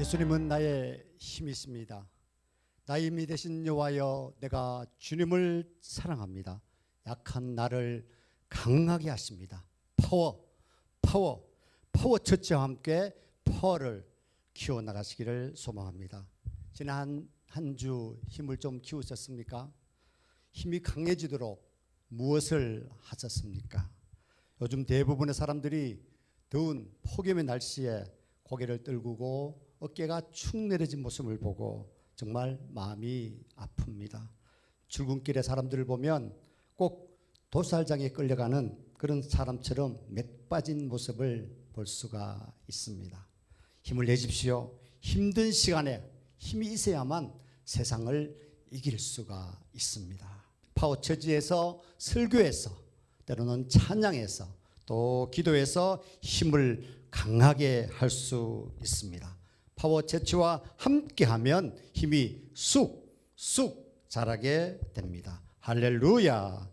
예수님은 나의 힘이십니다. 나의 힘이 되신 여호와여, 내가 주님을 사랑합니다. 약한 나를 강하게 하십니다. 파워 처치와 함께 파워를 키워나가시기를 소망합니다. 지난 한 주 힘을 좀 키우셨습니까? 힘이 강해지도록 무엇을 하셨습니까? 요즘 대부분의 사람들이 더운 폭염의 날씨에 고개를 떨구고 어깨가 축 내려진 모습을 보고 정말 마음이 아픕니다. 출근길에 사람들을 보면 꼭 도살장에 끌려가는 그런 사람처럼 맥 빠진 모습을 볼 수가 있습니다. 힘을 내십시오. 힘든 시간에 힘이 있어야만 세상을 이길 수가 있습니다. 파워처지에서, 설교에서, 때로는 찬양에서, 또 기도에서 힘을 강하게 할 수 있습니다. 파워처치와 함께하면 힘이 쑥쑥 자라게 됩니다. 할렐루야.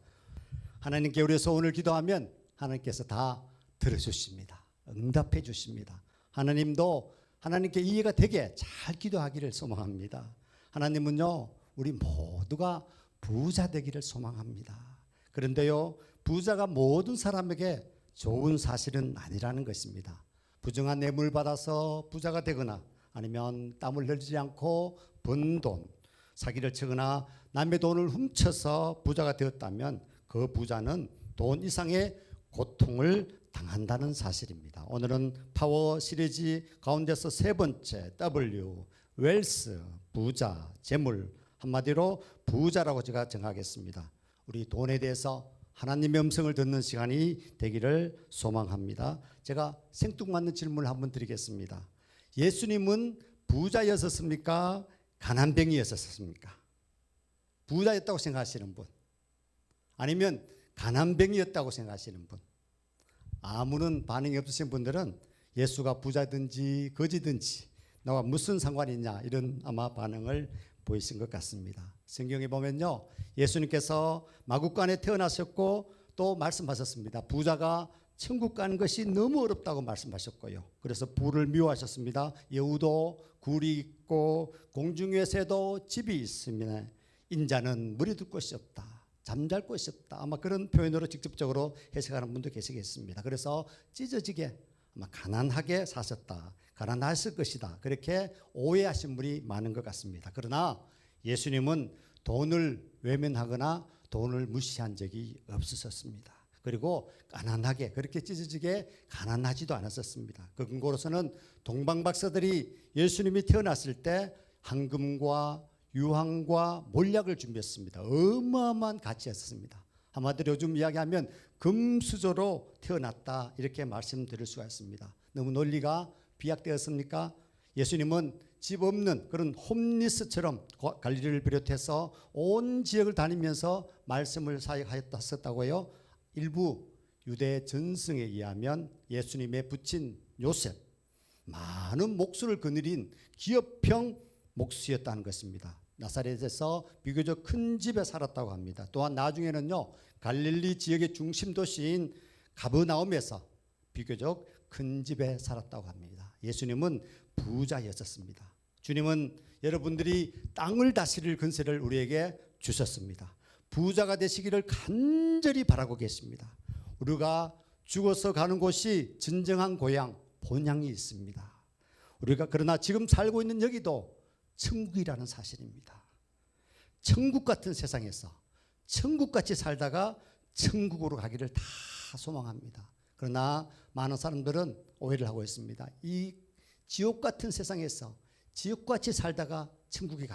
하나님께 우리에서 오늘 기도하면 하나님께서 다 들어주십니다. 응답해 주십니다. 하나님도 하나님께 이해가 되게 잘 기도하기를 소망합니다. 하나님은요, 우리 모두가 부자 되기를 소망합니다. 그런데요, 부자가 모든 사람에게 좋은 사실은 아니라는 것입니다. 부정한 뇌물 받아서 부자가 되거나 아니면 땀을 흘리지 않고 번 돈, 사기를 치거나 남의 돈을 훔쳐서 부자가 되었다면 그 부자는 돈 이상의 고통을 당한다는 사실입니다. 오늘은 파워 시리즈 가운데서 세 번째 W, 웰스, 부자, 재물, 한마디로 부자라고 제가 정하겠습니다. 우리 돈에 대해서 하나님의 음성을 듣는 시간이 되기를 소망합니다. 제가 생뚱맞는 질문을 한번 드리겠습니다. 예수님은 부자였었습니까? 가난뱅이였었습니까? 부자였다고 생각하시는 분, 아니면 가난뱅이였다고 생각하시는 분, 아무런 반응이 없으신 분들은 예수가 부자든지 거지든지 나와 무슨 상관이 있냐, 이런 아마 반응을 보이신 것 같습니다. 성경에 보면요, 예수님께서 마구간에 태어나셨고 또 말씀하셨습니다. 부자가 천국 가는 것이 너무 어렵다고 말씀하셨고요. 그래서 부를 미워하셨습니다. 여우도 굴이 있고 공중의 새도 집이 있으면 인자는 머리둘 곳이 없다, 잠잘 곳이 없다, 아마 그런 표현으로 직접적으로 해석하는 분도 계시겠습니다. 그래서 찢어지게 아마 가난하게 사셨다, 가난하실 것이다, 그렇게 오해하신 분이 많은 것 같습니다. 그러나 예수님은 돈을 외면하거나 돈을 무시한 적이 없으셨습니다. 그리고 가난하게, 그렇게 찢어지게 가난하지도 않았었습니다. 그 근거로서는 동방박사들이 예수님이 태어났을 때 황금과 유황과 몰약을 준비했습니다. 어마어마한 가치였습니다. 한마디로 요즘 이야기하면 금수저로 태어났다, 이렇게 말씀드릴 수가 있습니다. 너무 논리가 비약되었습니까? 예수님은 집 없는 그런 홈리스처럼 갈릴리를 비롯해서 온 지역을 다니면서 말씀을 사역하였다고요. 일부 유대 전승에 의하면 예수님의 부친 요셉, 많은 목수를 거느린 기업형 목수였다는 것입니다. 나사렛에서 비교적 큰 집에 살았다고 합니다. 또한 나중에는요, 갈릴리 지역의 중심 도시인 가버나움에서 비교적 큰 집에 살았다고 합니다. 예수님은 부자였었습니다. 주님은 여러분들이 땅을 다스릴 권세를 우리에게 주셨습니다. 부자가 되시기를 간절히 바라고 계십니다. 우리가 죽어서 가는 곳이 진정한 고향, 본향이 있습니다. 우리가 그러나 지금 살고 있는 여기도 천국이라는 사실입니다. 천국 같은 세상에서 천국같이 살다가 천국으로 가기를 다 소망합니다. 그러나 많은 사람들은 오해를 하고 있습니다. 이 지옥 같은 세상에서 지옥같이 살다가 천국에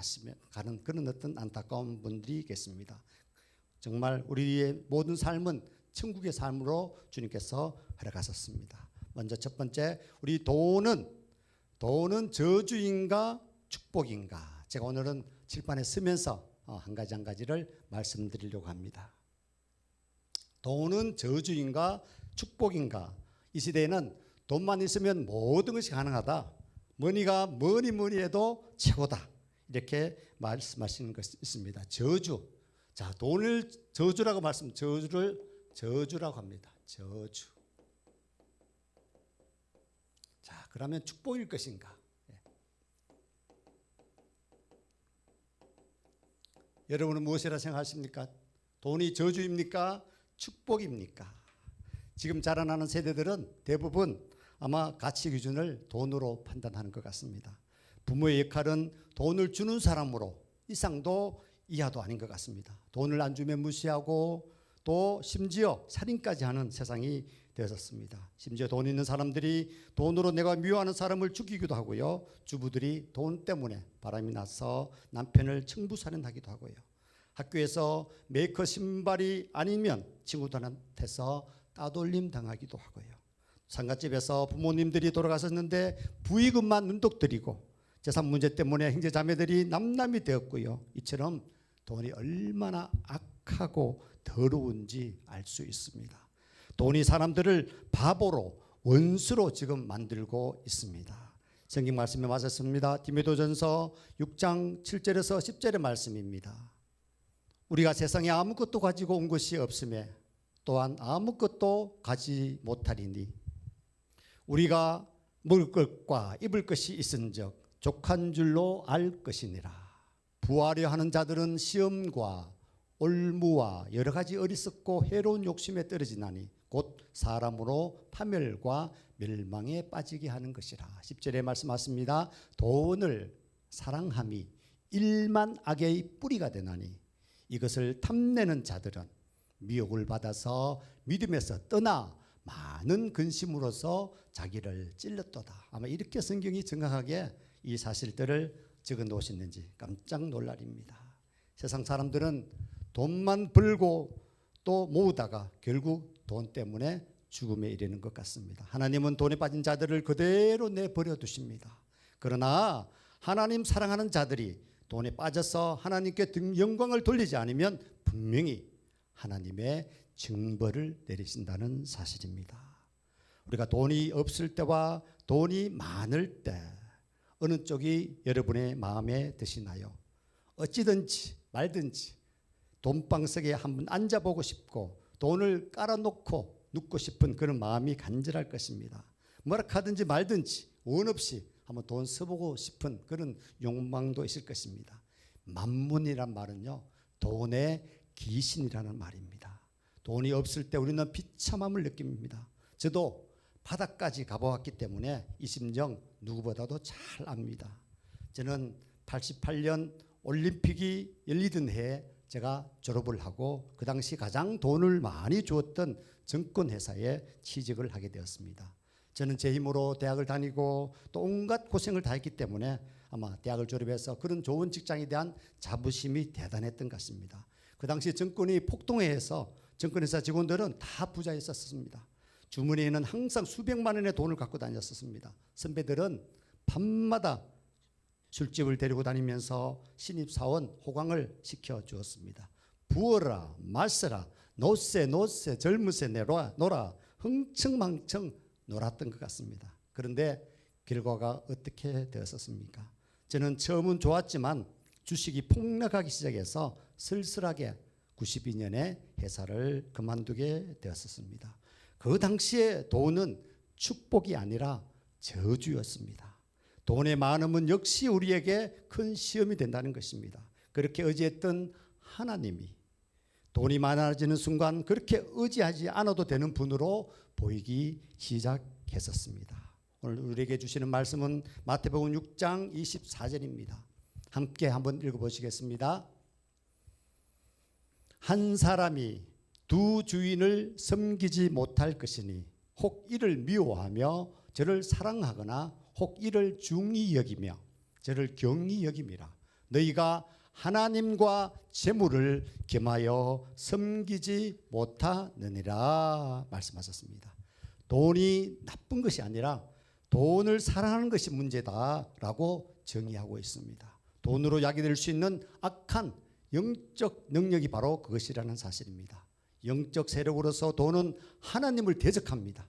가는 그런 어떤 안타까운 분들이 계십니다. 정말 우리의 모든 삶은 천국의 삶으로 주님께서 허락하셨습니다. 먼저 첫 번째, 우리 돈은 저주인가 축복인가? 제가 오늘은 칠판에 쓰면서 한 가지를 말씀드리려고 합니다. 돈은 저주인가 축복인가? 이 시대에는 돈만 있으면 모든 것이 가능하다, 머니가 뭐니 해도 최고다, 이렇게 말씀하시는 것이 있습니다. 저주. 자, 돈을 저주라고 저주라고 합니다. 저주. 자, 그러면 축복일 것인가? 여러분은 무엇이라 생각하십니까? 돈이 저주입니까? 축복입니까? 지금 자라나는 세대들은 대부분 아마 가치 기준을 돈으로 판단하는 것 같습니다. 부모의 역할은 돈을 주는 사람으로 이상도 이하도 아닌 것 같습니다. 돈을 안 주면 무시하고 또 심지어 살인까지 하는 세상이 되었습니다. 심지어 돈 있는 사람들이 돈으로 내가 미워하는 사람을 죽이기도 하고요. 주부들이 돈 때문에 바람이 나서 남편을 청부살인하기도 하고요. 학교에서 메이커 신발이 아니면 친구들한테서 따돌림 당하기도 하고요. 상갓집에서 부모님들이 돌아가셨는데 부의금만 눈독 들이고 재산 문제 때문에 형제 자매들이 남남이 되었고요. 이처럼 돈이 얼마나 악하고 더러운지 알 수 있습니다. 돈이 사람들을 바보로 원수로 지금 만들고 있습니다. 성경 말씀에 맞았습니다. 디모데전서 6장 7절에서 10절의 말씀입니다. 우리가 세상에 아무것도 가지고 온 것이 없음에 또한 아무것도 가지 못하리니 우리가 먹을 것과 입을 것이 있은즉 족한 줄로 알 것이니라. 부하려 하는 자들은 시험과 올무와 여러 가지 어리석고 해로운 욕심에 떨어지나니 곧 사람으로 파멸과 멸망에 빠지게 하는 것이라. 10절에 말씀하십니다. 돈을 사랑함이 일만 악의 뿌리가 되나니 이것을 탐내는 자들은 미혹을 받아서 믿음에서 떠나 많은 근심으로서 자기를 찔렀도다. 아마 이렇게 성경이 정확하게 이 사실들을 적어 놓으셨는지 깜짝 놀랄입니다. 세상 사람들은 돈만 벌고 또 모으다가 결국 돈 때문에 죽음에 이르는 것 같습니다. 하나님은 돈에 빠진 자들을 그대로 내버려 두십니다. 그러나 하나님 사랑하는 자들이 돈에 빠져서 하나님께 영광을 돌리지 않으면 분명히 하나님의 징벌을 내리신다는 사실입니다. 우리가 돈이 없을 때와 돈이 많을 때 어느 쪽이 여러분의 마음에 드시나요? 어찌든지 말든지 돈방석에 한번 앉아보고 싶고 돈을 깔아놓고 눕고 싶은 그런 마음이 간절할 것입니다. 뭐라 하든지 말든지 원 없이 한번 돈 써보고 싶은 그런 욕망도 있을 것입니다. 만문이란 말은요, 돈의 귀신이라는 말입니다. 돈이 없을 때 우리는 비참함을 느낍니다. 저도 바다까지 가보았기 때문에 이 심정 누구보다도 잘 압니다. 저는 88년 올림픽이 열리던 해에 제가 졸업을 하고 그 당시 가장 돈을 많이 주었던 증권회사에 취직을 하게 되었습니다. 저는 제 힘으로 대학을 다니고 또 온갖 고생을 다 했기 때문에 아마 대학을 졸업해서 그런 좋은 직장에 대한 자부심이 대단했던 것 같습니다. 그 당시 증권이 폭등해서 증권회사 직원들은 다 부자였었습니다. 주머니에는 항상 수백만 원의 돈을 갖고 다녔었습니다. 선배들은 밤마다 술집을 데리고 다니면서 신입사원 호강을 시켜주었습니다. 부어라 마셔라 노세 젊으세 놀아 흥청망청 놀았던 것 같습니다. 그런데 결과가 어떻게 되었습니까? 저는 처음은 좋았지만 주식이 폭락하기 시작해서 쓸쓸하게 92년에 회사를 그만두게 되었습니다. 그 당시에 돈은 축복이 아니라 저주였습니다. 돈의 많음은 역시 우리에게 큰 시험이 된다는 것입니다. 그렇게 의지했던 하나님이 돈이 많아지는 순간 그렇게 의지하지 않아도 되는 분으로 보이기 시작했었습니다. 오늘 우리에게 주시는 말씀은 마태복음 6장 24절입니다. 함께 한번 읽어보시겠습니다. 한 사람이 두 주인을 섬기지 못할 것이니 혹 이를 미워하며 저를 사랑하거나 혹 이를 중히 여기며 저를 경히 여김이라. 너희가 하나님과 재물을 겸하여 섬기지 못하느니라 말씀하셨습니다. 돈이 나쁜 것이 아니라 돈을 사랑하는 것이 문제다라고 정의하고 있습니다. 돈으로 약이 될 수 있는 악한 영적 능력이 바로 그것이라는 사실입니다. 영적 세력으로서 돈은 하나님을 대적합니다.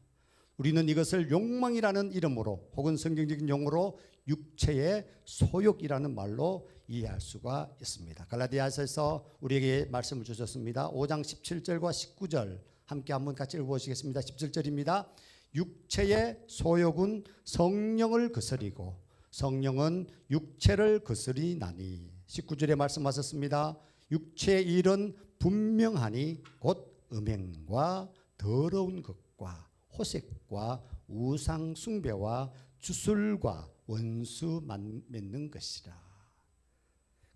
우리는 이것을 욕망이라는 이름으로 혹은 성경적인 용어로 육체의 소욕이라는 말로 이해할 수가 있습니다. 갈라디아서에서 우리에게 말씀을 주셨습니다. 5장 17절과 19절 함께 한번 같이 읽어보시겠습니다. 17절입니다. 육체의 소욕은 성령을 거스리고 성령은 육체를 거스리나니. 19절에 말씀하셨습니다. 육체의 일은 분명하니 곧 음행과 더러운 것과 호색과 우상 숭배와 주술과 원수 맺는 것이라.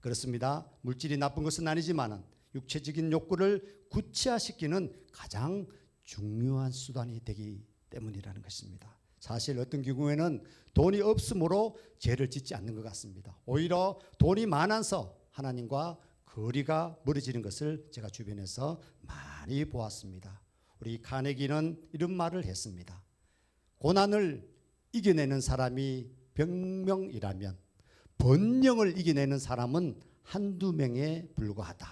그렇습니다. 물질이 나쁜 것은 아니지만 육체적인 욕구를 구체화시키는 가장 중요한 수단이 되기 때문이라는 것입니다. 사실 어떤 경우에는 돈이 없으므로 죄를 짓지 않는 것 같습니다. 오히려 돈이 많아서 하나님과 거리가 멀어지는 것을 제가 주변에서 많이 보았습니다. 우리 카네기는 이런 말을 했습니다. 고난을 이겨내는 사람이 100명이라면 번영을 이겨내는 사람은 한두 명에 불과하다.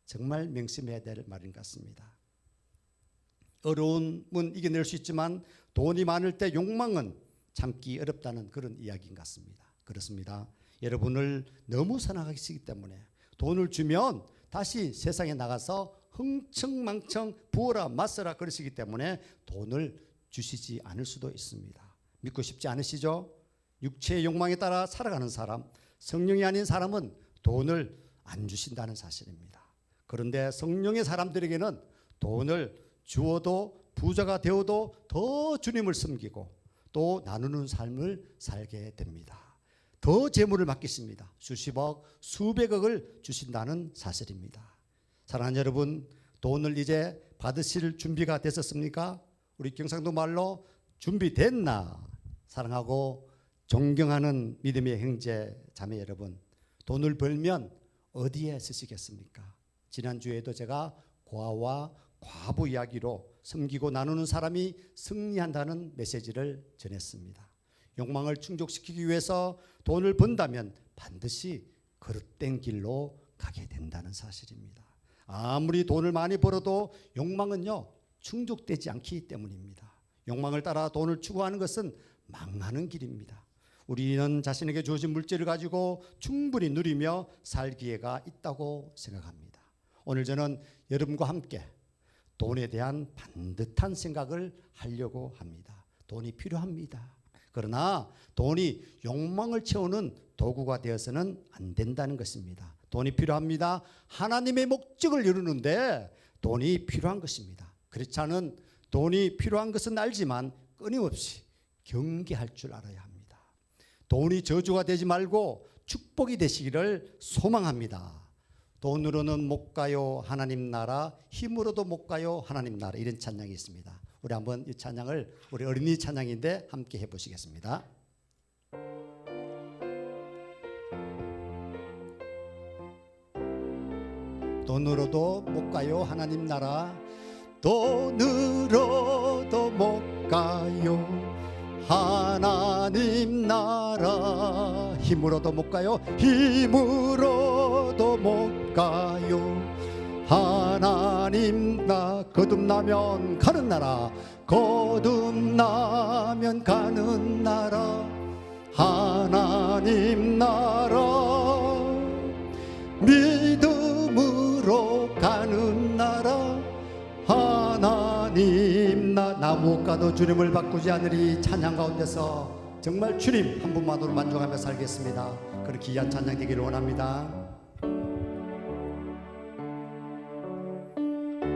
정말 명심해야 될 말인 것 같습니다. 어려움은 이겨낼 수 있지만 돈이 많을 때 욕망은 참기 어렵다는 그런 이야기인 것 같습니다. 그렇습니다. 여러분을 너무 사랑하시기 때문에 돈을 주면 다시 세상에 나가서 흥청망청 부어라 맞서라 그러시기 때문에 돈을 주시지 않을 수도 있습니다. 믿고 싶지 않으시죠? 육체의 욕망에 따라 살아가는 사람, 성령이 아닌 사람은 돈을 안 주신다는 사실입니다. 그런데 성령의 사람들에게는 돈을 주어도 부자가 되어도 더 주님을 섬기고 또 나누는 삶을 살게 됩니다. 더 재물을 맡기십니다. 수십억, 수백억을 주신다는 사실입니다. 사랑하는 여러분, 돈을 이제 받으실 준비가 되셨습니까? 우리 경상도 말로 준비됐나? 사랑하고 존경하는 믿음의 형제 자매 여러분, 돈을 벌면 어디에 쓰시겠습니까? 지난주에도 제가 고아와 과부 이야기로 섬기고 나누는 사람이 승리한다는 메시지를 전했습니다. 욕망을 충족시키기 위해서 돈을 번다면 반드시 거듭된 길로 가게 된다는 사실입니다. 아무리 돈을 많이 벌어도 욕망은요 충족되지 않기 때문입니다. 욕망을 따라 돈을 추구하는 것은 망하는 길입니다. 우리는 자신에게 주어진 물질을 가지고 충분히 누리며 살 기회가 있다고 생각합니다. 오늘 저는 여러분과 함께 돈에 대한 반듯한 생각을 하려고 합니다. 돈이 필요합니다. 그러나 돈이 욕망을 채우는 도구가 되어서는 안 된다는 것입니다. 돈이 필요합니다. 하나님의 목적을 이루는데 돈이 필요한 것입니다. 그렇지 않은 돈이 필요한 것은 알지만 끊임없이 경계할 줄 알아야 합니다. 돈이 저주가 되지 말고 축복이 되시기를 소망합니다. 돈으로는 못 가요 하나님 나라, 힘으로도 못 가요 하나님 나라, 이런 찬양이 있습니다. 우리 한번 이 찬양을, 우리 어린이 찬양인데 함께 해보시겠습니다. 돈으로도 못 가요 하나님 나라, 돈으로도 못 가요 하나님 나라, 힘으로도 못 가요 힘으로도 못 가요 하나님 나, 거듭나면 가는 나라, 거듭나면 가는 나라 하나님 나라, 믿음으로 가는 나라 하나님 나 못 가도 주님을 바꾸지 않으리. 찬양 가운데서 정말 주님 한 분만으로 만족하며 살겠습니다. 그런 귀한 찬양 되기를 원합니다.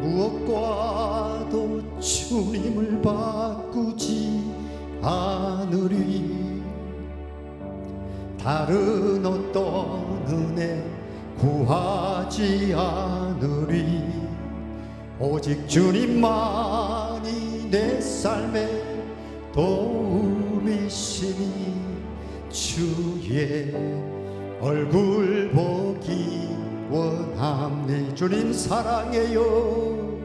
무엇과도 주님을 바꾸지 않으리. 다른 어떤 은혜 구하지 않으리. 오직 주님만이 내 삶의 도움이시니 주의 얼굴 보기 원합니. 주님 사랑해요.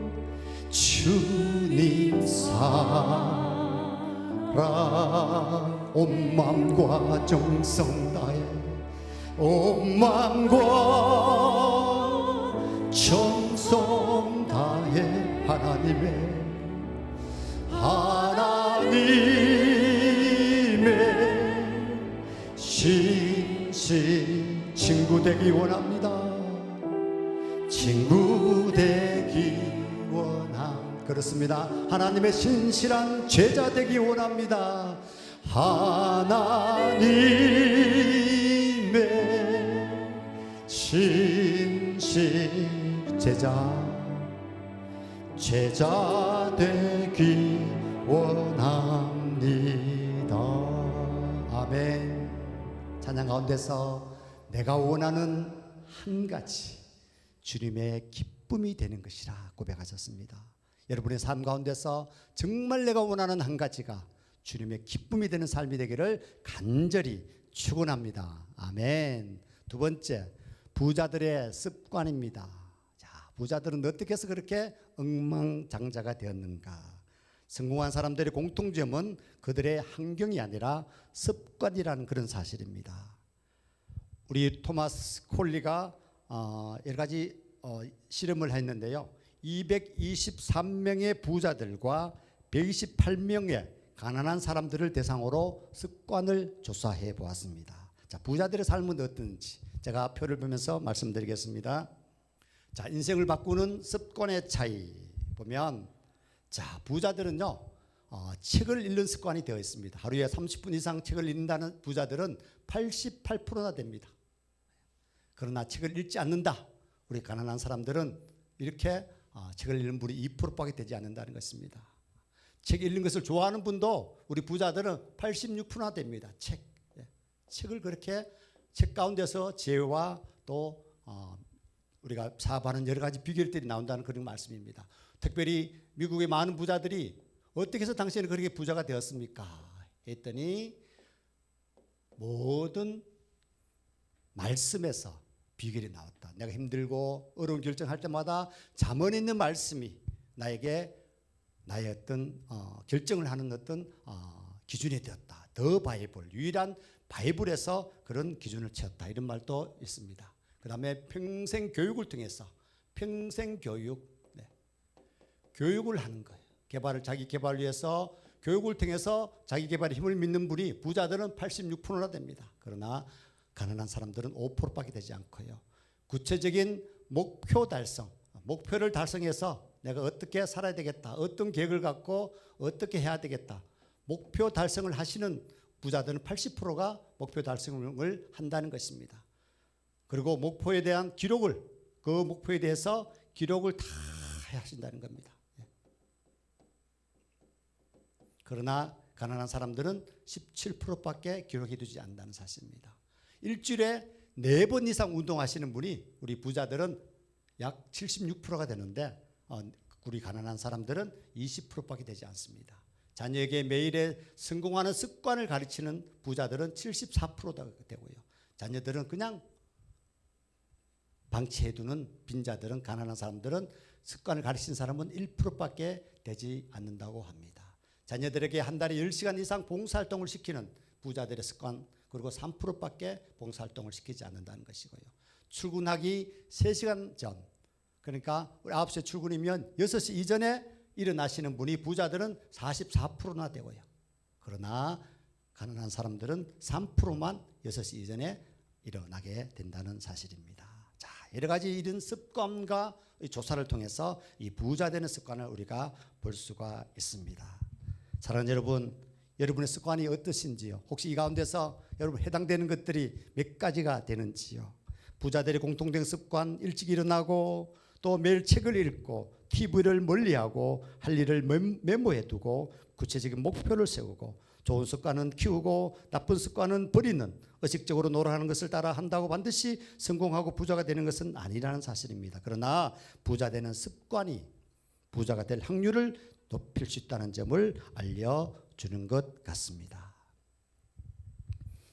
주님 사랑 온 마음과 정성 다해, 온 마음과 정성 다해 하나님의 신신 친구 되기 원합니다. 친구 되기 원함. 그렇습니다. 하나님의 신실한 제자 되기 원합니다. 하나님의 되실 제자 되기 원합니다. 아멘. 찬양 가운데서 내가 원하는 한 가지 주님의 기쁨이 되는 것이라 고백하셨습니다. 여러분의 삶 가운데서 정말 내가 원하는 한 가지가 주님의 기쁨이 되는 삶이 되기를 간절히 축원합니다. 아멘. 두 번째, 부자들의 습관입니다. 자, 부자들은 어떻게 해서 그렇게 엉망장자가 되었는가? 성공한 사람들의 공통점은 그들의 환경이 아니라 습관이라는 그런 사실입니다. 우리 토마스 콜리가 여러 가지 실험을 했는데요. 223명의 부자들과 128명의 가난한 사람들을 대상으로 습관을 조사해 보았습니다. 자, 부자들의 삶은 어떤지 제가 표를 보면서 말씀드리겠습니다. 자, 인생을 바꾸는 습관의 차이 보면, 자, 부자들은요, 책을 읽는 습관이 되어 있습니다. 하루에 30분 이상 책을 읽는다는 부자들은 88%나 됩니다. 그러나 책을 읽지 않는다. 우리 가난한 사람들은 이렇게 책을 읽는 분이 2%밖에 되지 않는다는 것입니다. 책 읽는 것을 좋아하는 분도 우리 부자들은 86%나 됩니다. 책을 그렇게 책 가운데서 재와 또 우리가 사업하는 여러 가지 비결들이 나온다는 그런 말씀입니다. 특별히 미국의 많은 부자들이 어떻게 해서 당신은 그렇게 부자가 되었습니까? 했더니 모든 말씀에서 비결이 나왔다. 내가 힘들고 어려운 결정할 때마다 잠언에 있는 말씀이 나에게 나의 어떤 결정을 하는 어떤 기준이 되었다. 더 바이블, 유일한 바이블에서 그런 기준을 채웠다. 이런 말도 있습니다. 그 다음에 평생 교육을 통해서 평생 교육, 교육을 하는 거예요. 자기 개발을 위해서 교육을 통해서 자기 개발에 힘을 믿는 분이 부자들은 86%나 됩니다. 그러나 가난한 사람들은 5%밖에 되지 않고요. 구체적인 목표 달성, 목표를 달성해서 내가 어떻게 살아야 되겠다, 어떤 계획을 갖고 어떻게 해야 되겠다, 목표 달성을 하시는 부자들은 80%가 목표 달성을 한다는 것입니다. 그리고 목표에 대한 기록을, 그 목표에 대해서 기록을 다 하신다는 겁니다. 그러나 가난한 사람들은 17%밖에 기록해 두지 않는다는 사실입니다. 일주일에 4번 이상 운동하시는 분이 우리 부자들은 약 76%가 되는데 우리 가난한 사람들은 20%밖에 되지 않습니다. 자녀에게 매일의 성공하는 습관을 가르치는 부자들은 74%가 되고요. 자녀들은 그냥 방치해두는 빈자들은, 가난한 사람들은 습관을 가르치는 사람은 1%밖에 되지 않는다고 합니다. 자녀들에게 한 달에 10시간 이상 봉사활동을 시키는 부자들의 습관, 그리고 3%밖에 봉사활동을 시키지 않는다는 것이고요. 출근하기 3시간 전, 그러니까 우리 9시에 출근이면 6시 이전에 일어나시는 분이 부자들은 44%나 되고요. 그러나 가난한 사람들은 3%만 6시 이전에 일어나게 된다는 사실입니다. 자, 여러 가지 이런 습관과 조사를 통해서 이 부자 되는 습관을 우리가 볼 수가 있습니다. 사랑하는 여러분, 여러분의 습관이 어떠신지요? 혹시 이 가운데서 여러분 해당되는 것들이 몇 가지가 되는지요? 부자들의 공통된 습관, 일찍 일어나고 또 매일 책을 읽고 TV를 멀리하고 할 일을 메모해두고 구체적인 목표를 세우고 좋은 습관은 키우고 나쁜 습관은 버리는, 의식적으로 노력하는 것을 따라 한다고 반드시 성공하고 부자가 되는 것은 아니라는 사실입니다. 그러나 부자 되는 습관이 부자가 될 확률을 높일 수 있다는 점을 알려주는 것 같습니다.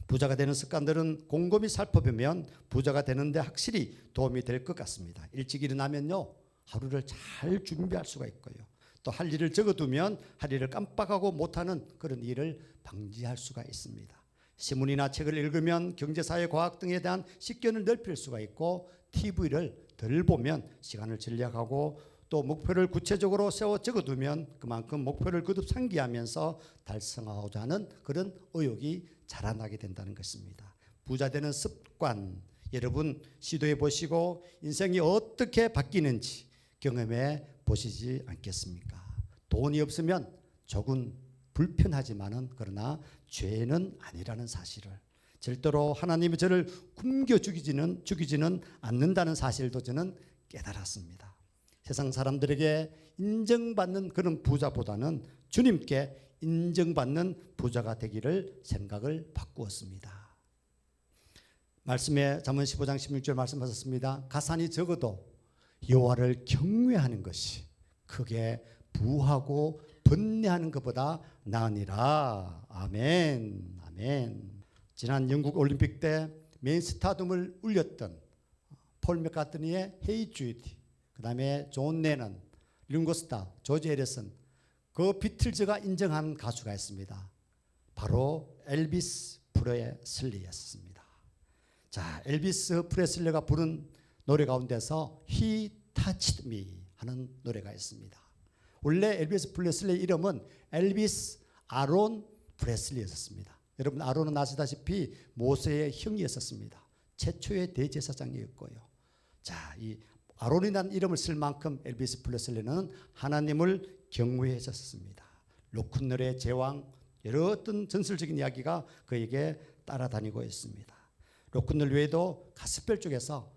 부자가 되는 습관들은 곰곰이 살펴보면 부자가 되는데 확실히 도움이 될 것 같습니다. 일찍 일어나면요, 하루를 잘 준비할 수가 있고요. 또 할 일을 적어두면 할 일을 깜빡하고 못하는 그런 일을 방지할 수가 있습니다. 신문이나 책을 읽으면 경제사회, 과학 등에 대한 식견을 넓힐 수가 있고, TV를 덜 보면 시간을 절약하고, 또 목표를 구체적으로 세워 적어두면 그만큼 목표를 거듭 상기하면서 달성하고자 하는 그런 의욕이 자라나게 된다는 것입니다. 부자 되는 습관, 여러분 시도해 보시고 인생이 어떻게 바뀌는지 경험해 보시지 않겠습니까? 돈이 없으면 조금 불편하지만은 그러나 죄는 아니라는 사실을, 절대로 하나님이 저를 굶겨 죽이지는 않는다는 사실도 저는 깨달았습니다. 세상 사람들에게 인정받는 그런 부자보다는 주님께 인정받는 부자가 되기를 생각을 바꾸었습니다. 말씀에 잠언 15장 16절 말씀하셨습니다. 가산이 적어도 여호와를 경외하는 것이 크게 부하고 번뇌하는 것보다 나으니라. 아멘. 아멘. 지난 영국 올림픽 때 메인 스타덤을 울렸던 폴 맥카트니의 헤이 주드, 그 다음에 존 레넌, 링고 스타, 조지 해리슨, 그 비틀즈가 인정한 가수가 있습니다. 바로 엘비스 프레슬리였습니다. 자, 엘비스 프레슬리가 부른 노래 가운데서 He Touched Me 하는 노래가 있습니다. 원래 엘비스 프레슬리 이름은 엘비스 아론 프레슬리였습니다. 여러분, 아론은 아시다시피 모세의 형이었습니다. 최초의 대제사장이었고요. 자, 이 아론이라는 이름을 쓸 만큼 엘비스 프레슬리는 하나님을 경외했었습니다. 로큰롤의 제왕, 여러 어떤 전설적인 이야기가 그에게 따라다니고 있습니다. 로큰롤 외에도 가스펠 쪽에서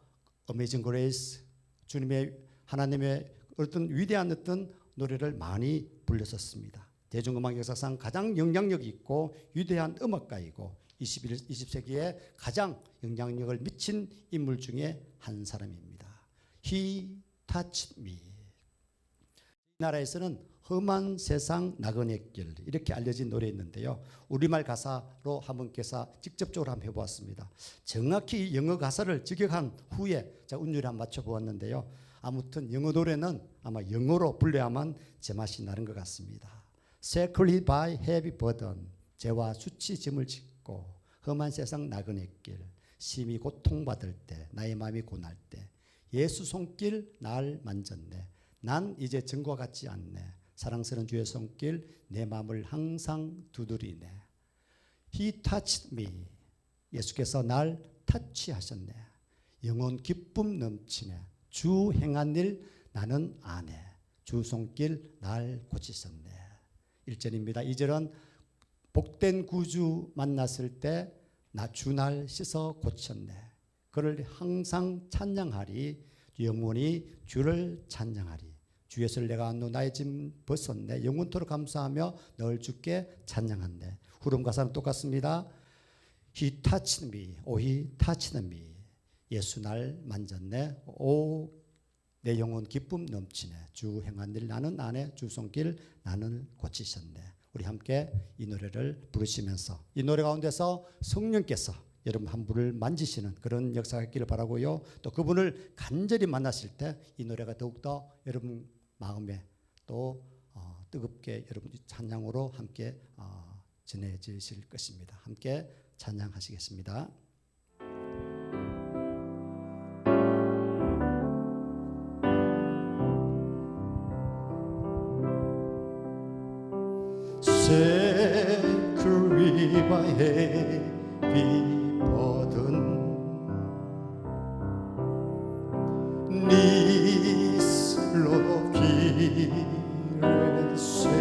어메이징 그레이스, 주님의 하나님의 어떤 위대한 어떤 노래를 많이 불렸었습니다. 대중음악 역사상 가장 영향력이 있고 위대한 음악가이고 20세기에 가장 영향력을 미친 인물 중에 한 사람입니다. He touched me. 이 나라에서는 험한 세상 나그네 길 이렇게 알려진 노래 있는데요. 우리말 가사로 한번 직접적으로 한번 해보았습니다. 정확히 영어 가사를 직역한 후에 제가 운율을 한번 맞춰보았는데요. 아무튼 영어 노래는 아마 영어로 불러야만 제맛이 나는 것 같습니다. Sacred by heavy burden, 죄와 수치 짐을 짓고 험한 세상 나그네 길, 심히 고통받을 때, 나의 마음이 고날 때 예수 손길 날 만졌네. 난 이제 전과 같지 않네. 사랑스러운 주의 손길 내 마음을 항상 두드리네. He touched me. 예수께서 날 터치하셨네. 영혼 기쁨 넘치네. 주 행한 일 나는 아네. 주 손길 날 고치셨네. 1절입니다. 2절은 복된 구주 만났을 때 나 주 날 씻어 고쳤네. 그를 항상 찬양하리. 영원히 주를 찬양하리. 주 예수를 내가 안노 나의 짐 벗었네. 영원토록 감사하며 널 주께 찬양한대. 후렴 가사는 똑같습니다. He touched me. Oh, he touched me. 예수 날 만졌네. 오, 내 영혼 기쁨 넘치네. 주 행한 일 나는 아네. 주 손길 나는 고치셨네. 우리 함께 이 노래를 부르시면서 이 노래 가운데서 성령께서 여러분 한 분을 만지시는 그런 역사가 있기를 바라고요. 또 그분을 간절히 만났을 때 이 노래가 더욱더 여러분 마음에 또 뜨겁게 여러분 찬양으로 함께 전해지실 것입니다. 함께 찬양하시겠습니다. Sacred by heavy burden, 네 슬로 길을 쇠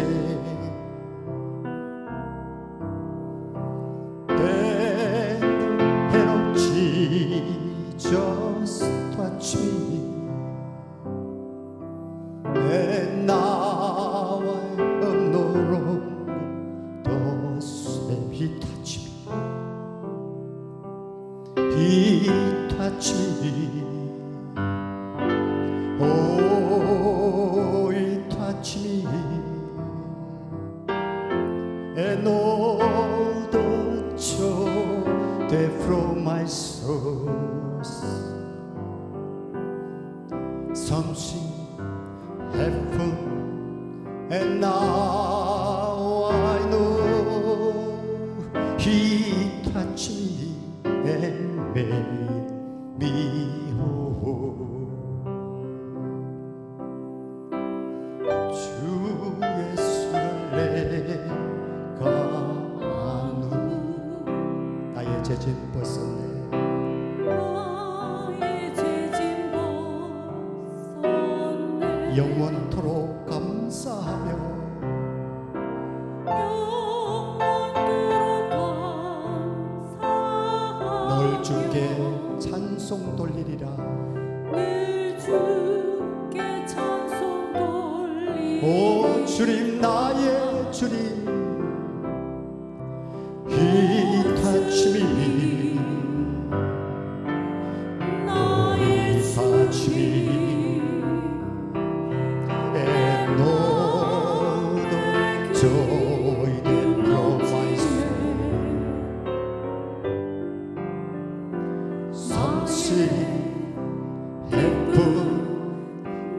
Jesus touch me and now I am no longer the same. He touch me. He touch me. Oh, he touch me and all the joy that from my soul. Something happened, and now I know He touched me and made me whole. 주 예수를 내가 아는 나의 죄짐 벗었네. 영원토록 감사하며 돌리리라. 늘 주께 찬송 돌리리. 오 주님 나의 주님 기타춤이 나의 기타춤이 And all the joy that provides something heaven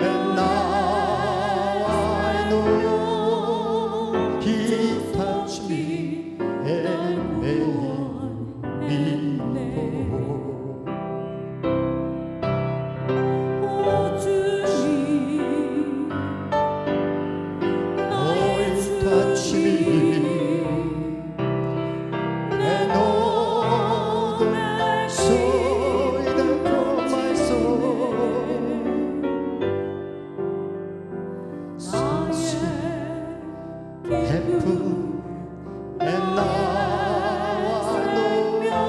and now I know He touched me and made me whole. 오 주님 나의 touch me and all the joy that brought my soul. Heaven and now I know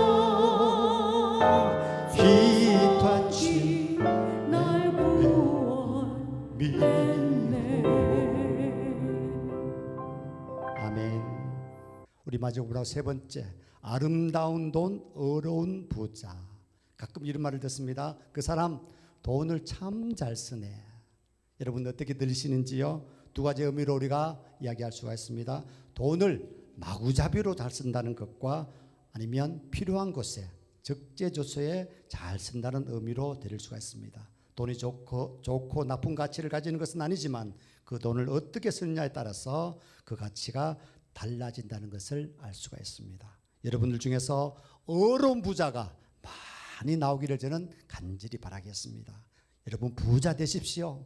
He touched 날 구원했네. me. 아멘. 우리 마지막으로 세 번째, 아름다운 돈 어려운 부자. 가끔 이런 말을 듣습니다. 그 사람 돈을 참 잘 쓰네. 여러분 어떻게 들리시는지요? 두 가지 의미로 우리가 이야기할 수가 있습니다. 돈을 마구잡이로 잘 쓴다는 것과 아니면 필요한 곳에 적재조소에 잘 쓴다는 의미로 들릴 수가 있습니다. 돈이 좋고 나쁜 가치를 가지는 것은 아니지만 그 돈을 어떻게 쓰느냐에 따라서 그 가치가 달라진다는 것을 알 수가 있습니다. 여러분들 중에서 어려운 부자가 많이 나오기를 저는 간절히 바라겠습니다. 여러분 부자 되십시오.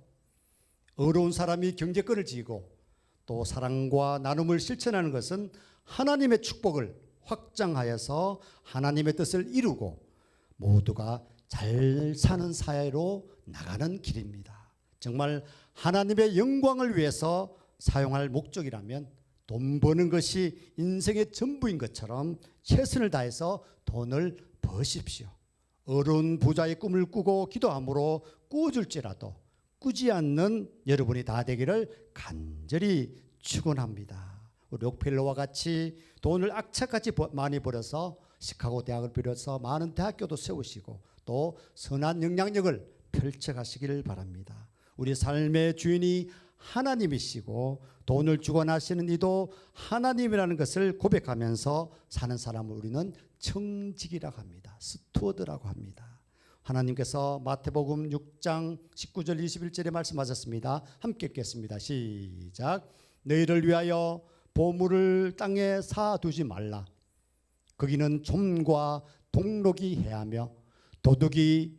어려운 사람이 경제권을 지고 또 사랑과 나눔을 실천하는 것은 하나님의 축복을 확장하여서 하나님의 뜻을 이루고 모두가 잘 사는 사회로 나가는 길입니다. 정말 하나님의 영광을 위해서 사용할 목적이라면 돈 버는 것이 인생의 전부인 것처럼 최선을 다해서 돈을 버십시오. 어려운 부자의 꿈을 꾸고 기도함으로 꾸어줄지라도 꾸지 않는 여러분이 다 되기를 간절히 축원합니다. 우리 록펠러와 같이 돈을 악착같이 많이 벌어서 시카고 대학을 비롯해서 많은 대학교도 세우시고 또 선한 영향력을 펼쳐가시기를 바랍니다. 우리 삶의 주인이 하나님이시고 돈을 주관하시는 이도 하나님이라는 것을 고백하면서 사는 사람을 우리는 청직이라고 합니다. 스튜어드라고 합니다. 하나님께서 마태복음 6장 19절 21절에 말씀하셨습니다. 함께 읽겠습니다. 시작. 너희를 위하여 보물을 땅에 쌓아두지 말라. 거기는 좀과 동록이 해하며 도둑이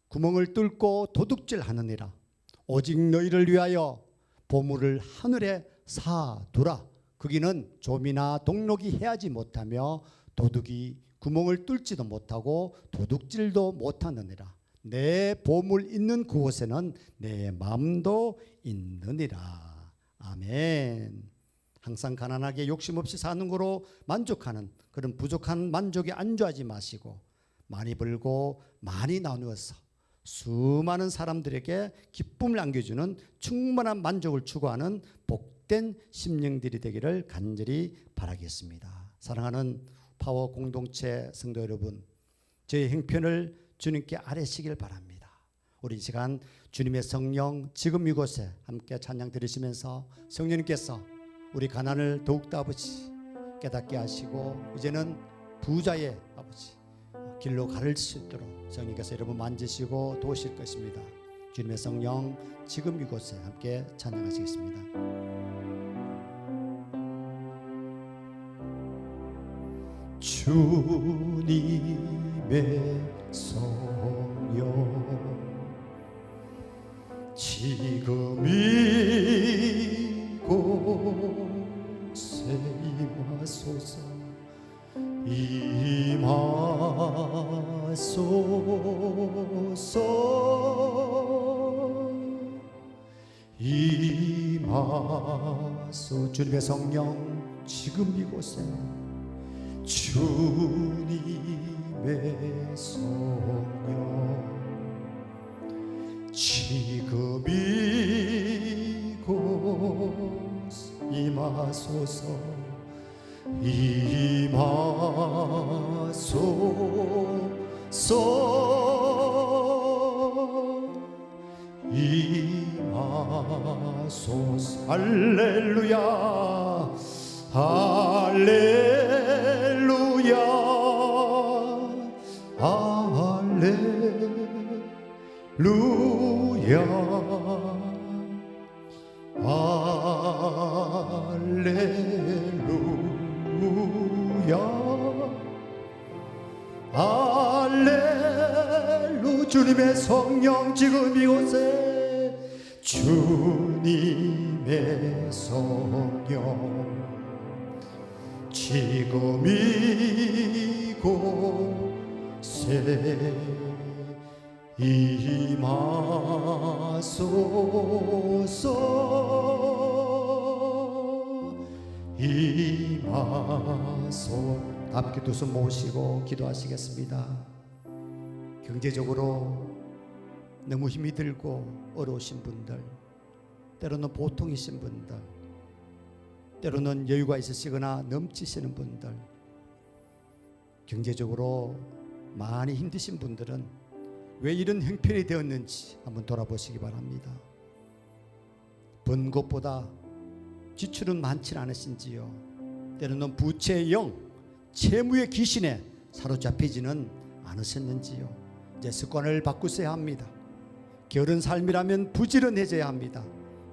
구멍을 뚫고 도둑질하느니라. 오직 너희를 위하여 보물을 하늘에 쌓아두라. 거기는 좀이나 동록이 해하지 못하며 도둑이 구멍을 뚫지도 못하고 도둑질도 못하느니라. 내 보물 있는 그곳에는 내 마음도 있느니라. 아멘. 항상 가난하게 욕심 없이 사는 거로 만족하는 그런 부족한 만족에 안주하지 마시고 많이 벌고 많이 나누어서 수많은 사람들에게 기쁨을 안겨주는 충만한 만족을 추구하는 복된 심령들이 되기를 간절히 바라겠습니다. 사랑하는 파워 공동체 성도 여러분, 저희 행편을 주님께 아뢰시길 바랍니다. 우리 이 시간 주님의 성령 지금 이곳에 함께 찬양 드리시면서 성령님께서 우리 가난을 더욱더 아버지 깨닫게 하시고 이제는 부자의 아버지 길로 가를 수 있도록 성령께서 여러분 만지시고 도우실 것입니다. 주님의 성령 지금 이곳에 함께 찬양하시겠습니다. 주님의 성령 지금 이곳에 임하소서 임하소서 주님의 성령 지금 이곳에 주님의 성령 지금 이곳 임하소서 임하소서 할렐루야 할렐루야 할렐루야 할렐루 주님의 성령 지금 이곳에 주님의 성령 지금 이곳에 임하소서 함께 두 손 모시고 기도하시겠습니다. 경제적으로 너무 힘이 들고 어려우신 분들, 때로는 보통이신 분들, 때로는 여유가 있으시거나 넘치시는 분들, 경제적으로 많이 힘드신 분들은 왜 이런 형편이 되었는지 한번 돌아보시기 바랍니다. 번 것보다 지출은 많지 않으신지요? 때로는 부채의 영, 채무의 귀신에 사로잡히지는 않으셨는지요? 이제 습관을 바꾸셔야 합니다. 게으른 삶이라면 부지런해져야 합니다.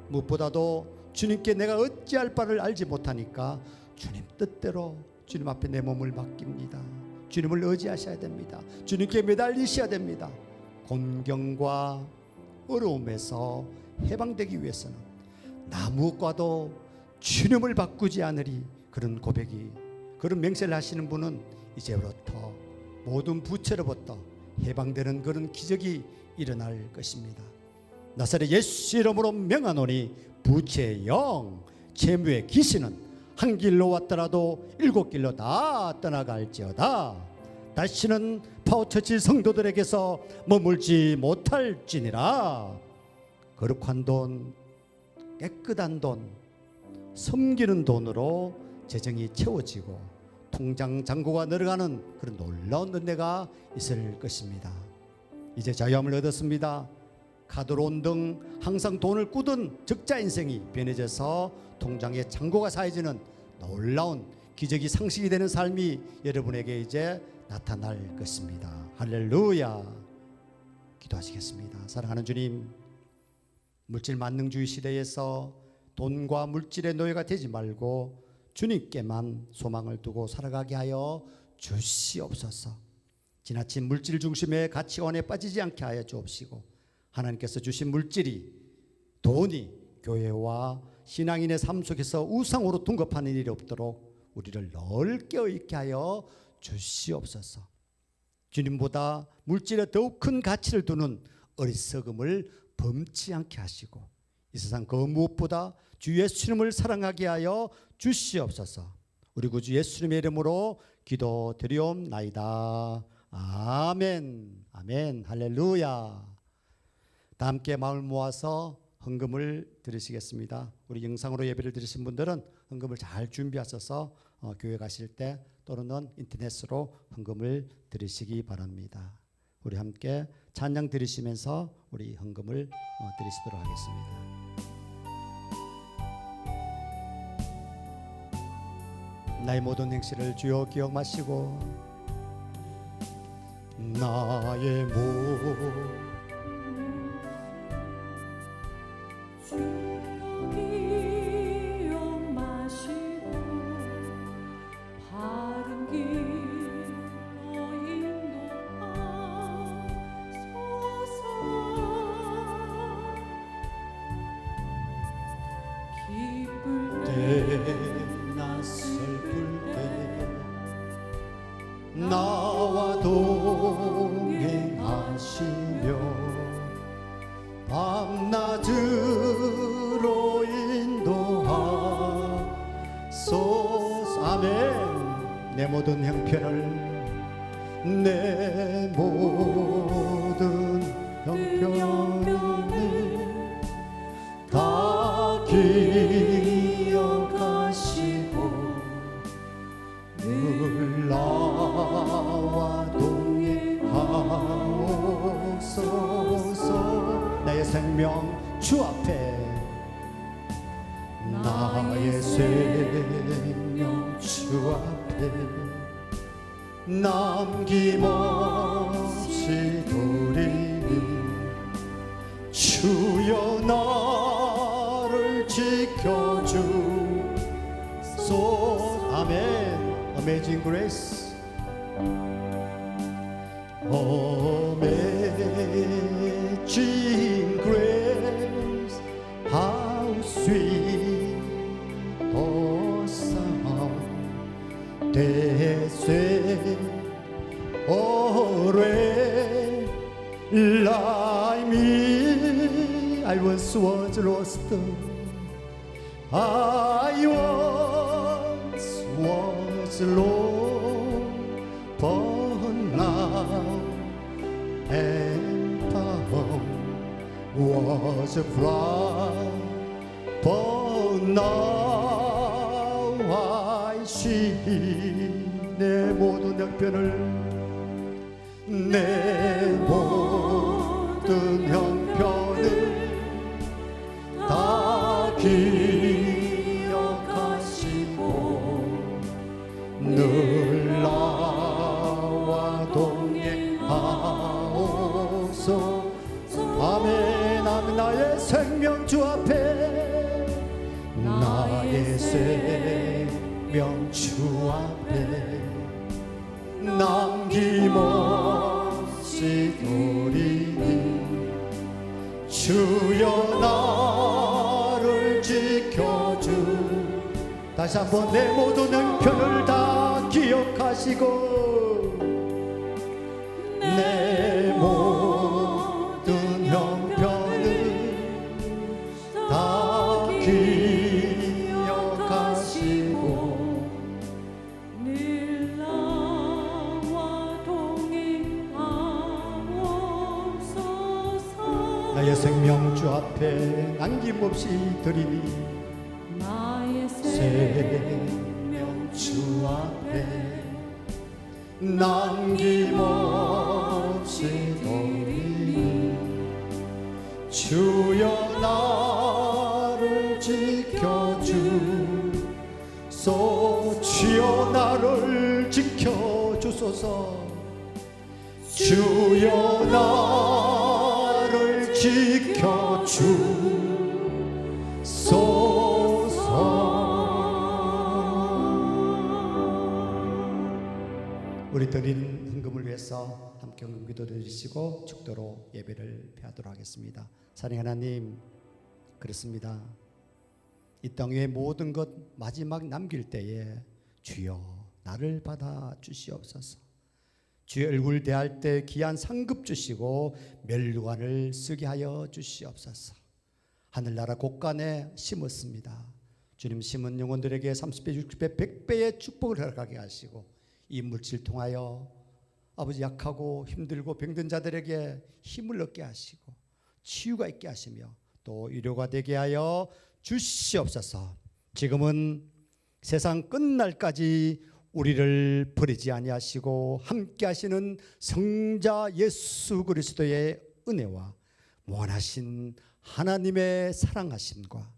무엇보다도 주님께 내가 어찌할 바를 알지 못하니까 주님 뜻대로 주님 앞에 내 몸을 맡깁니다. 주님을 의지하셔야 됩니다. 주님께 매달리셔야 됩니다. 곤경과 어려움에서 해방되기 위해서는 나 무엇과도 주님을 바꾸지 않으리, 그런 고백이, 그런 맹세를 하시는 분은 이제부터 모든 부채로부터 해방되는 그런 기적이 일어날 것입니다. 나사렛 예수 이름으로 명하노니 부채의 영, 채무의 귀신은 한 길로 왔더라도 일곱 길로 다 떠나갈지어다. 다시는 파워처치 성도들에게서 머물지 못할지니라. 거룩한 돈, 깨끗한 돈, 섬기는 돈으로 재정이 채워지고 통장 잔고가 늘어가는 그런 놀라운 은혜가 있을 것입니다. 이제 자유함을 얻었습니다. 카드론 등 항상 돈을 꾸던 적자 인생이 변해져서 통장에 잔고가 쌓여지는 놀라운 기적이 상식이 되는 삶이 여러분에게 이제 나타날 것입니다. 할렐루야. 기도하시겠습니다. 사랑하는 주님, 물질 만능주의 시대에서 돈과 물질의 노예가 되지 말고 주님께만 소망을 두고 살아가게 하여 주시옵소서. 지나친 물질 중심의 가치관에 빠지지 않게 하여 주옵시고, 하나님께서 주신 물질이, 돈이 교회와 신앙인의 삶 속에서 우상으로 둔갑하는 일이 없도록 우리를 넓게 있게 하여 주시옵소서. 주님보다 물질에 더욱 큰 가치를 두는 어리석음을 범치 않게 하시고, 이 세상 그 무엇보다 주 예수님을 사랑하게 하여 주시옵소서. 우리 구주 예수님의 이름으로 기도드리옵나이다. 아멘. 아멘. 할렐루야. 다 함께 마음을 모아서 헌금을 드리시겠습니다. 우리 영상으로 예배를 드리신 분들은 헌금을 잘 준비하셔서 교회 가실 때 또는 인터넷으로 헌금을 드리시기 바랍니다. 우리 함께 찬양 드리시면서 우리 헌금을 드리시도록 하겠습니다. 나의 모든 행실을 주여 기억 마시고, 나의 기억 마시고 바른 길로 인도하소서. 기쁠 때 슬플 때 나와 동행하시며 밤낮으로 인도하소서. 아멘. 내 모든 형편을, 내 모든 형편을 기억하시고 늘 나와 동행하옵소서. 나의 생명 주 앞에, 나의 생명 주 앞에 남김없이 드리니 주여 나를 지켜주소서. 아멘. Amazing grace, amazing grace, how sweet the sound that saved a wretch like me. I once was lost, I once was alone, but now am found. Was a bride, but now I see. 내 모든 형편을, 내 모든 형편을 다 기억하시고 늘 나와 동행하옵소서. 아멘. 아멘. 나의 생명 주 앞에, 나의 생명 주 앞에 남김없이 드리니 주여 나를 지켜주. 다시 한번 내 모든 형편을 다 기억하시고 내 모든 형편을 다 기억하시고 늘 나와 동행하옵소서. 나의 생명 주 앞에 남김없이 드리니 나의 생명 주 앞에 남김없이 드리니 주여 나를 지켜주소서. 주여 나를 지켜주소서. 주여 나를 지켜주소서. 우리 드린 헌금을 위해서 함께 헌금 기도 드리시고 축도로 예배를 폐하도록 하겠습니다. 사랑하는 하나님, 그렇습니다. 이 땅 위의 모든 것 마지막 남길 때에 주여 나를 받아 주시옵소서. 주의 얼굴 대할 때 귀한 상급 주시고 멸관을 쓰게 하여 주시옵소서. 하늘나라 곳간에 심었습니다. 주님 심은 영혼들에게 30배, 60배, 100배의 축복을 허락하게 하시고 이 물질 통하여 아버지 약하고 힘들고 병든 자들에게 힘을 얻게 하시고 치유가 있게 하시며 또 위로가 되게 하여 주시옵소서. 지금은 세상 끝날까지 우리를 버리지 아니하시고 함께 하시는 성자 예수 그리스도의 은혜와 무한하신 하나님의 사랑하심과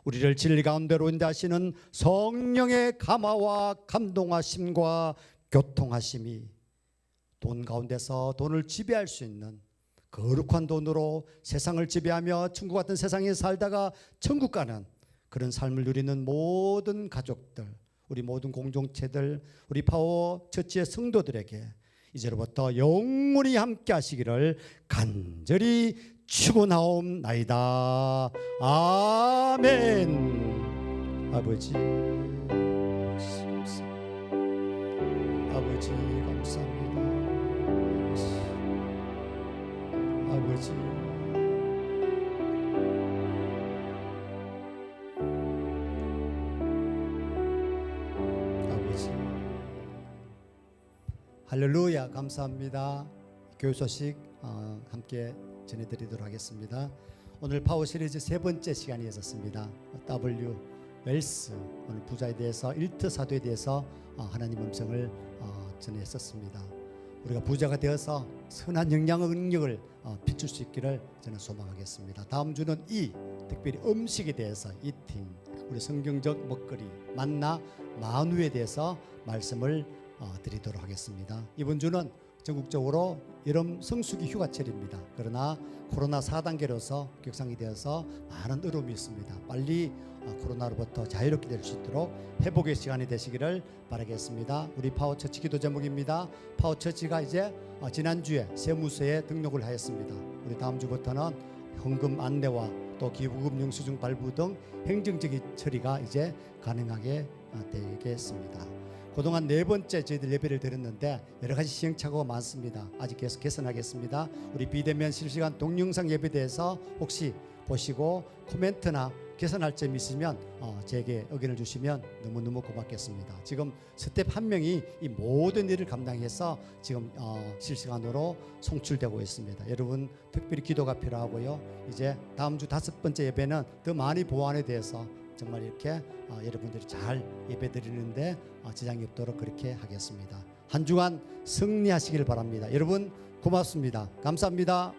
우리를 진리 가운데로 인도하시는 성령의 감화와 감동하심과 교통하심이 돈 가운데서 돈을 지배할 수 있는 거룩한 돈으로 세상을 지배하며 천국 같은 세상에 살다가 천국 가는 그런 삶을 누리는 모든 가족들, 우리 모든 공동체들, 우리 파워 처치의 성도들에게 이제로부터 영원히 함께 하시기를 간절히 축원하옵나이다. 아멘. 아버지 감사합니다. 아버지 할렐루야. 감사합니다. 교회 소식 함께 전해드리도록 하겠습니다. 오늘 파워 시리즈 세 번째 시간이었습니다. W 웰스 오늘 부자에 대해서 일터 사도에 대해서 하나님 음성을 전했었습니다. 우리가 부자가 되어서 선한 영향의 능력을 비출 수 있기를 저는 소망하겠습니다. 다음 주는 특별히 음식에 대해서 이팅, 우리 성경적 먹거리 만나 만우에 대해서 말씀을 드리도록 하겠습니다. 이번 주는 전국적으로 여름 성수기 휴가철입니다. 그러나 코로나 4단계로서 격상이 되어서 많은 어려움이 있습니다. 빨리 코로나로부터 자유롭게 될 수 있도록 회복의 시간이 되시기를 바라겠습니다. 우리 파워처치 기도 제목입니다. 파워처치가 이제 지난주에 세무서에 등록을 하였습니다. 우리 다음 주부터는 헌금 안내와 또 기부금 영수증 발부 등 행정적인 처리가 이제 가능하게 되겠습니다. 그동안 4번째 저희들 예배를 드렸는데 여러 가지 시행착오가 많습니다. 아직 계속 개선하겠습니다. 우리 비대면 실시간 동영상 예배에 대해서 혹시 보시고 코멘트나 개선할 점이 있으면 제게 의견을 주시면 너무너무 고맙겠습니다. 지금 스텝 한 명이 이 모든 일을 감당해서 지금 실시간으로 송출되고 있습니다. 여러분 특별히 기도가 필요하고요. 이제 다음 주 5번째 예배는 더 많이 보완에 대해서 정말 이렇게 여러분들이 잘 예배드리는데 지장이 없도록 그렇게 하겠습니다. 한 주간 승리하시길 바랍니다. 여러분 고맙습니다. 감사합니다.